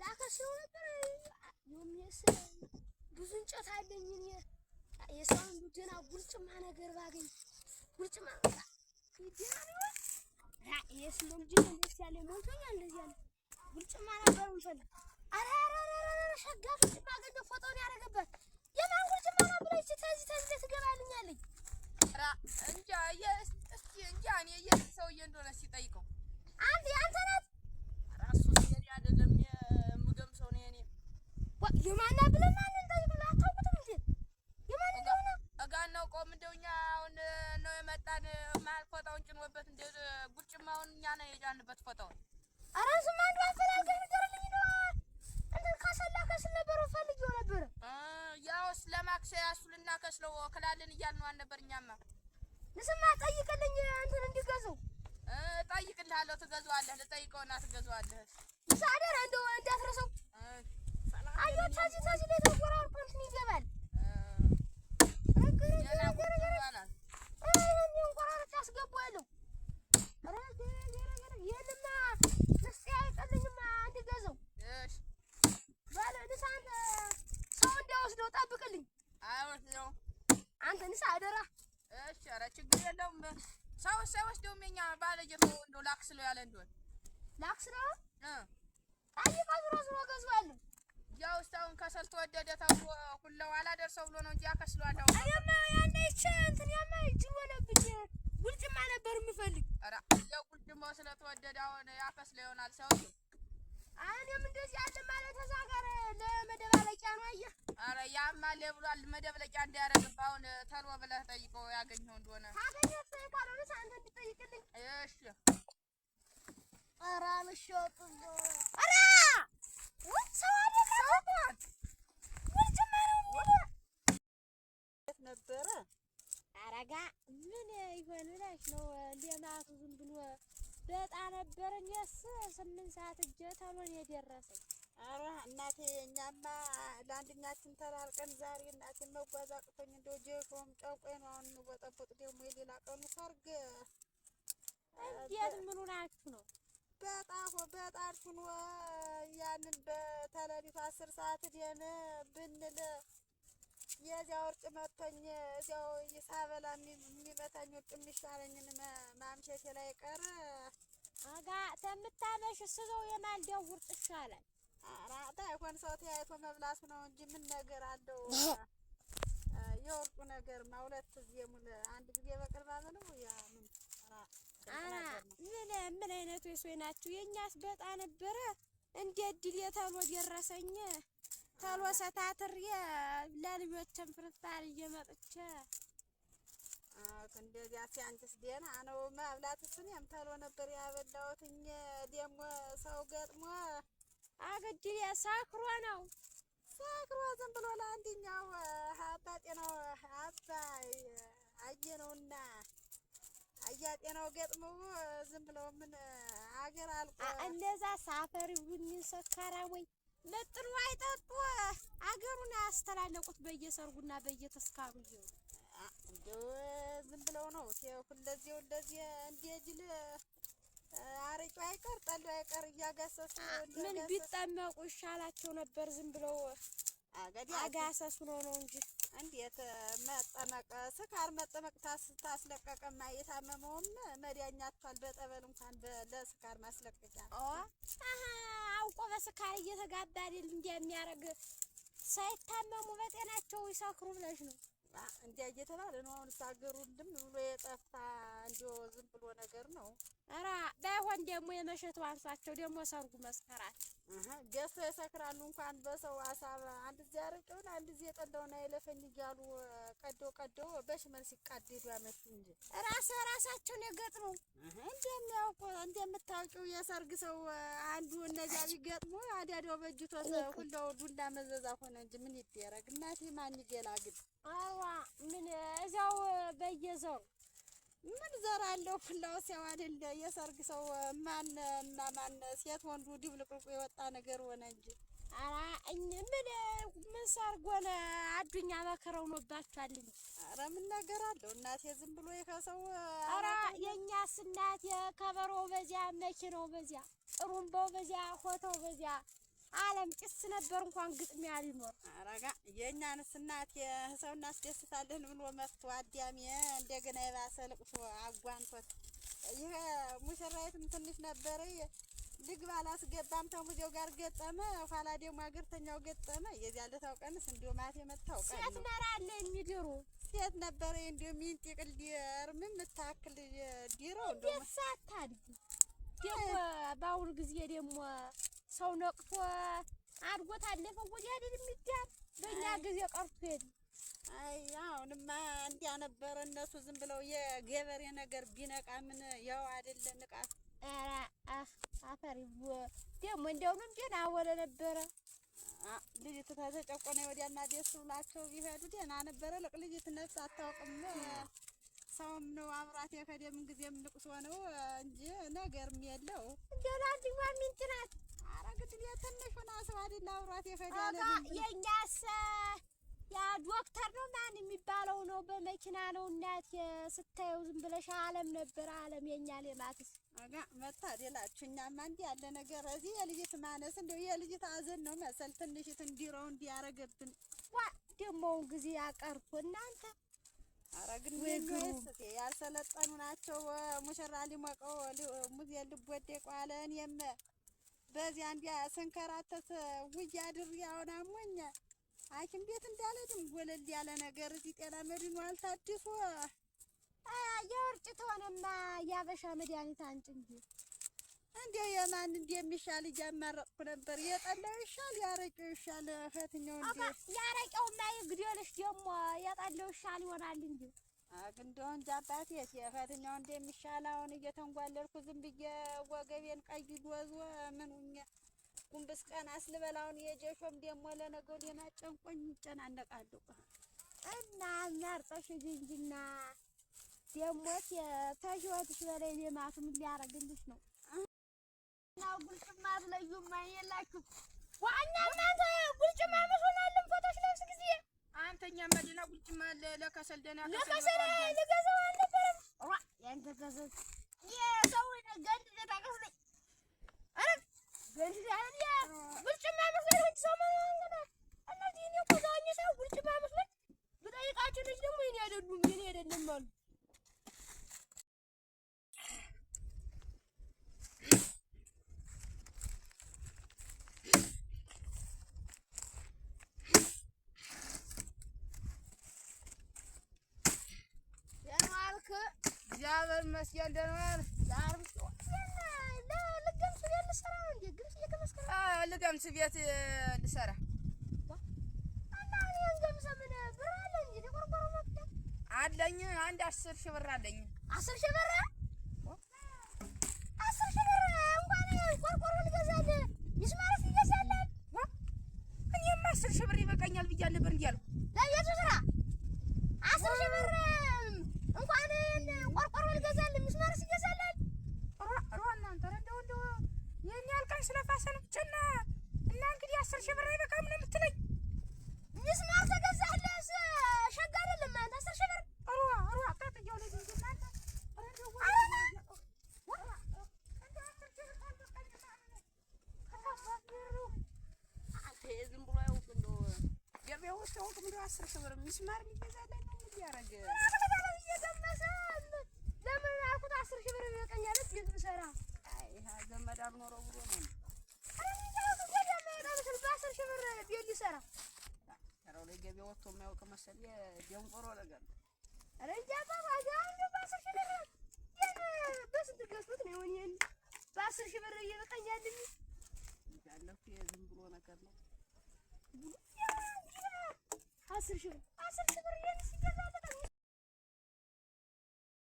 ላከሽው ነበር የሚስ ብዙ እንጨት አለኝ እኔ የሰውን ዱጀና ጉልጭማ ነገር ባገኝ ጉልጭማ ይዲና ነው የስለም ጅን እንደዚህ ያለ ሞልቶኛል እንደዚህ ያለ ጉልጭማ ነበር እንፈልግ አረ ሸጋ ጉልጭማ ገደ ፎቶውን ያረገበት የማን ጉልጭማ ነው ብለሽ ተዚህ ትገባልኛለኝ ራ እንጃ እስኪ እንጃ እኔ የሰውዬ እንደሆነ ሲጠይቀው አንተ ያንተ ናት ራሱ ሲገድ አይደለም የምገም ሰው ነው እኔ የማና ብለን ማንን ጠይቅና አታውቁትም እንዴ የማን እንደሆነ አጋናው ቆም እንደውኛ አሁን ነው የመጣን ማል ፎቶውን ጭንወበት እንደ ጉልጭማውን እኛ ነው የጫንበት ፎቶውን አራስ ማን ባፈላልከኝ ንገርልኝ ነው እንዴ ካሰላከስ ነበር ፈልጊው ነበር ያው ስለማክሰያ ሱልና ከስለው ክላልን እያልን አንነበርኛማ ንስማ ጠይቅልኝ እንትን እንዲገዛው ጠይቅልሃለሁ ትገዛዋለህ ልጠይቀውና ትገዛዋለህ ሳደር እንደው እንዳትረሰው አዮ ታዚ ለተቆራር እንትን ይገባል አስገባለሁ የለማ እስኪ አይቀልኝማ እንዲገዛው እሺ ባለ ንሳን ሰው እንዳይወስደው ጠብቅልኝ አይወስደው አንተ ንሳ አደራ እሺ ኧረ ችግር የለውም ሰው ሳይወስደውም የኛ ባለጀው እንደው ላክስለው ያለ እንደሆነ ላክስለው ጠይቀው ዞሮ ገዛዋለሁ ያው እስካሁን ከሰል ተወደደ ተብሎ ሁሉ አላደርሰው ብሎ ነው እንጂ ያከስለዋለሁ አያማ ያኔ እንትን ያማ ይወለብኝ ጉልጭማ ነበር የምፈልግ ኧረ ያው ጉልጭማው ስለተወደደ አሁን ያከስለው ይሆናል ሰውዬው እኔም እንደዚህ ያለ ማለት እዛ ጋር ለመደባለቂያ ነው አየህ ኧረ ያማ ለብሏል መደብለቂያ እንዳያረግብ አሁን ተልቦ ብለህ ጠይቀው ያገኘው እንደሆነ ታገኘት ካልሆነስ አንተ እንድጠይቅልኝ እሺ ኧረ ምሾጥ ኧረ ሰው አለ ሰውት ጉልጭማ ነው የት ነበረ አረጋ ምን ይሆን ብለሽ ነው ለማቱ ዝም ብሎ በጣ ነበርን የስ 8 ሰዓት እጀታው ነው የደረሰኝ ኧረ እናቴ እኛማ ለአንድኛችን ተራርቀን ዛሬ እናቴ መጓዝ አቅቶኝ እንደው ጀፎም ጨቆይ ነው አሁን ወጠበጥ ደግሞ የሌላ ቀኑ ሰርግ እንዴት ምን ሆናችሁ ነው በጣርኩን ያንን በተለሊቱ 10 ሰዓት ደን ብንል የዚያው ወርጭ መጥቶኝ እዚያው ይሳበላ የሚመታኝ ወርጭ የሚሻለኝን ማምሸቴ ላይ ቀረ አጋ ተምታመሽ ስለው የማልደው ውርጥ ይሻላል ኧረ ታይሆን ሰው ተያይቶ መብላቱ ነው እንጂ ምን ነገር አለው የወርቁ ነገርማ ሁለት ጊዜ ሙሉ አንድ ጊዜ በቅርብ አበለው ያ ምን አይነቱ የሰው ናችሁ የኛስ በጣ ነበረ እንደ ድል የተሎ ደረሰኝ ተሎ ሰታትር ለልጆችም ፍርፋሪ እየመጥቼ እንደዚያ ሲያንቺስ ደህና ነው መብላትስ እኔም ተሎ ነበር ያበላሁትኝ ደግሞ ሰው ገጥሞ አገድል ሰክሮ ነው ሰክሮ ዝም ብሎ ለአንድኛው አባጤናው አባ አየነውና አያጤናው ገጥሞ ዝም ብለው ምን አገር አልቆ እንደዛ ሳፈሪ ቡኒ ሰካራ ወይ ለጥሩ አይጠጡ አገሩን ያስተላለቁት በየሰርጉና በየተስካሩ ይው እንደው ዝም ብለው ነው ሁለዚህ እንደዚህ እንደጅል አረቄ አይቀር ጠሉ አይቀር እያጋሰሱ ምን ቢጠመቁ ይሻላቸው ነበር ዝም ብለው አጋሰሱ ነው እንጂ እንዴት መጠመቅ ስካር መጠመቅ ታስለቀቀማ የታመመውም መዳኛ አጥቷል በጠበል እንኳን ለስካር ማስለቀቂያ አውቆ በስካር እየተጋባ አይደል እንደሚያረግ ሳይታመሙ በጤናቸው ይሰክሩ ብለሽ ነው እንዲያ እየተባለ ነው አሁን ሳገሩ እንደም ብሎ የጠፋ እንደው ዝም ብሎ ነገር ነው ኧረ ባይሆን ደግሞ የመሸቱ አንሳቸው ደግሞ ሰርጉ መስከራት ገሶ የሰክራሉ እንኳን በሰው ሀሳብ አንድ ጊዜ አረቄውን አንድ ጊዜ ጠላውን አይለፈኝ እያሉ ቀዶ በሽመል ሲቃደዱ ያመጡ እንጂ ራሳቸውን የገጥሙ እንደሚያውቁ እንደምታውቂው የሰርግ ሰው አንዱ እነዚያ ቢገጥሙ አዳዳው በእጅቶ ሁላው ዱላ መዘዛ ሆነ እንጂ ምን ይደረግ እናቴ ማን ይገላግል አዋ ምን እዛው በየዘሩ ምን ዘራለው ሁላው ሲያው አይደል የሰርግ ሰው ማን እና ማን ሴት ወንዱ ድብልቅልቁ የወጣ ነገር ሆነ እንጂ አራ ምን ሰርግ ሆነ አዱኛ መከረው ነውባችኋል እንጂ አረ ምን ነገር አለው እናቴ ዝም ብሎ የከሰው አራ የኛስ እናት የከበሮ በዚያ መኪናው በዚያ ጥሩምባው በዚያ ሆተው በዚያ ዓለም ጭስ ነበር እንኳን ግጥሚያ ሊኖር። አረጋ የእኛንስ እናቴ ሰው እናስደስታለን ብሎ መጥቶ አዳሜ እንደገና የባሰ ልቅሶ አጓንቶት ይሄ ሙሽራይቱም ትንሽ ነበረ ልግባ አላስገባም ተሙዚያው ጋር ገጠመ። ኋላ ደግሞ አገርተኛው ገጠመ። የዚያ ለታው ቀንስ እንደው ማቴ መጣው ቀን ሴት መራለ የሚድሩ ሴት ነበረ እንደው ሚንጥቅል ዲር ምን ምታክል ዲሮ እንደው ሳታድግ ደግሞ በአሁኑ ጊዜ ደግሞ ሰው ነቅቶ አድጎት አለፈው ወዲያ አይደል የሚዳር በእኛ ጊዜ ቀርቶ ሄድ። አይ አሁንማ እንዲያ ነበረ። እነሱ ዝም ብለው የገበሬ ነገር ቢነቃ ምን ያው አይደለ ንቃት። ኧረ አፈሪ ደግሞ እንደው ምን ደህና ወለ ነበረ። ልጅቱ ተጨቆነ ወዲያና ደስ ብላቸው ቢሄዱ ደህና ነበረ። ልጅት ነፍስ አታውቅም። ሰውም ነው አብራት የከደም ጊዜም ልቅሶ ነው እንጂ ነገርም የለው። እንደው ላንቺማ ምን ትናት አረግት የትንሽ ሆና ሰው አይደል አብራት የከዳለ የኛስ ያ ዶክተር ነው ማን የሚባለው ነው በመኪና ነው እናት ስታየው ዝም ብለሽ ዓለም ነበር ዓለም የኛ ለማትስ አጋ መታደላችሁ። እኛማ እንዲህ ያለ ነገር እዚህ የልጅት ማነስ እንደው የልጅት አዘን ነው መሰል ትንሽት እንዲረው እንዲያረገብን ዋ ደሞውን ጊዜ ያቀርኩ እናንተ አረግን ወይስ ያልሰለጠኑ ናቸው። ሙሽራ ሊሞቀው ሙዚያ ልቦደቅ አለን የም በዚያ እንዲያ ስንከራተት ውይ አድር ያውን አሞኛ ሐኪም ቤት እንዳለድም ጎለል ያለ ነገር እዚህ ጤና መድኑ አልታድሶ የውርጭ ተሆነማ ያበሻ መድኃኒት አንጭ እንጂ እንደው የማን እንደሚሻል እያማረጥኩ ነበር። የጠላው ይሻል ያረቄው ይሻል ፈትኛው እንዴ ያረቄውማ ይግደልሽ ደግሞ የጠላው ይሻል ይሆናል እንጂ እንደው እንጃ አባቴ የፈትኛው እንደሚሻል አሁን እየተንጓለልኩ ዝም ብዬ ወገቤን ቀይ ዶዞ ምኑኛ ጉንብስ ቀን አስልበላውን የጀሾም ደግሞ ለነገው ሊናጨንቆኝ ይጨናነቃለሁ እና መርጠሽ እንጂና ደሞት የተህይወትሽ በላይ ለማት ምን ሊያረግልሽ ነው? ናው ጉልጭማ አትለዩም አይላችሁ ዋኛ እናንተ ጉልጭማ መስሆናልን ፎቶሽ ለብስ ጊዜ አንተኛ መዲና ጉልጭማ ለከሰል ደና ለከሰል ልገዛው አልነበረም ዋ ያንተ ከሰል የሰው ገንድ ተታቀስ አረ ገንድ ያለ ጉልጭማ መስሎኝ ሰሞኑን እንግዲህ እነዚህ ነው ቆዳኝ ሰው ጉልጭማ መስሎኝ ብጠይቃችሁ ልጅ ደግሞ እኔ አይደሉም እኔ አይደለም አሉ ዛበር መስጊድ ደናል ዛር ለልገምስ ቤት ልሰራ እንዴ ግምስ እየተመስከረ ልገምስ ቤት ልሰራ እና እኔ እንገምስ ምን ብር አለ እንዴ ተቆርቆሮ መጣ አለኝ አንድ 10,000 ብር አለኝ 10,000 ብር 10,000 ብር እንኳን ቆርቆሮ ልገዛል ይስማርስ ይገዛል እኔማ 10,000 ብር ይበቃኛል ብያለሁ ነበር እንዲያለው ለየቱ ስራ 10,000 ብር እንኳን ቆርቆሮ ልገዛል ምስማርስ ይገዛል እናንተ እንደው የኛ አልቃን ስለፋሰን ብቻና እና እንግዲህ 10,000 ብር አይበቃም ነው የምትለኝ? ምስማር ተገዛለስ ሸጋ አይደለም አንተ 10,000 ብር አጣጥያው ላይ እንዴት ዝም ብሎ ያውቅ እንደው ገበያው ውስጥ ያውቅ እንደው 10,000 ብር ምስማር ይገዛል ነው እንዲያረግ እየገመሰ ለምን አልኩት 10,000 ብር ይበቃኛል ቤት ብሰራ አይ ዘመድ አልኖረው ብሎ ነው በ10,000 ብር ቤት ሊሰራ ተራው ላይ ገበያ ወጥቶ የማያውቅ መሰል የደንቆሮ ነገር ነው። ኧረ እንጃ ባባጋ እንደው በ10,000 ብር በስንት ገዝቶት ነው ይሄን በ10,000 ብር ይበቃኛል ያለው ዝም ብሎ ነገር ነው። 10,000 ብር